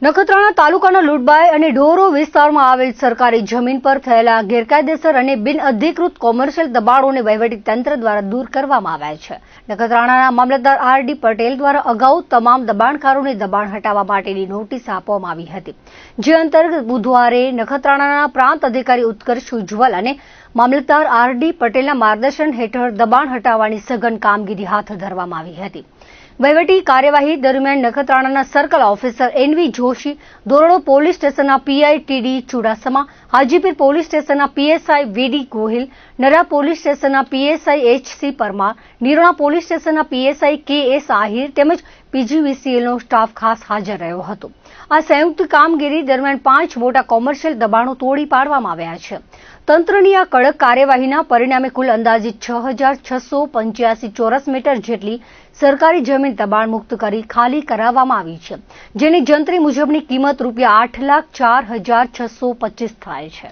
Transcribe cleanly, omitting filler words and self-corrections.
નખત્રાણા તાલુકાના લુડબાઈ અને ઢોરો વિસ્તારમાં આવેલ સરકારી જમીન પર થયેલા ગેરકાયદેસર અને બિનઅધિકૃત કોમર્શિયલ દબાણોને વહીવટી તંત્ર દ્વારા દૂર કરવામાં આવ્યા છે. નખત્રાણાના મામલતદાર આર.ડી. પટેલ દ્વારા અગાઉ તમામ દબાણકારોને દબાણ હટાવવા માટેની નોટિસ આપવામાં આવી હતી, જે અંતર્ગત બુધવારે નખત્રાણાના પ્રાંત અધિકારી ઉત્કર્ષ ઉજ્જવલ અને મામલતદાર આર.ડી. પટેલના માર્ગદર્શન હેઠળ દબાણ હટાવવાની સઘન કામગીરી હાથ ધરવામાં આવી હતી. વહીવટી કાર્યવાહી દરમિયાન નખત્રાણાના સર્કલ ઓફિસર એન.વી. જોશી, દોરડો પોલીસ સ્ટેશનના પીઆઈ ટી.ડી. ચુડાસમા, હાજીપીર પોલીસ સ્ટેશનના પીએસઆઈ વી.ડી. ગોહિલ, નરા પોલીસ સ્ટેશનના પીએસઆઈ એચ.સી. પરમાર, નિરોણા પોલીસ સ્ટેશનના પીએસઆઈ કે.એસ. આહિર તેમજ પીજીવીસીએલનો સ્ટાફ ખાસ હાજર રહ્યો હતો. આ સંયુક્ત કામગીરી દરમિયાન 5 મોટા કોમર્શિયલ દબાણો તોડી પાડવામાં આવ્યા છે. તંત્રની આ કડક કાર્યવાહીના પરિણામે કુલ અંદાજિત 6,685 ચોરસ મીટર જેટલી સરકારી જમીન દબાણ મુક્ત કરી ખાલી કરાવવામાં આવી છે, જેની જંત્રી મુજબની કિંમત ₹8,04,625 થાય છે.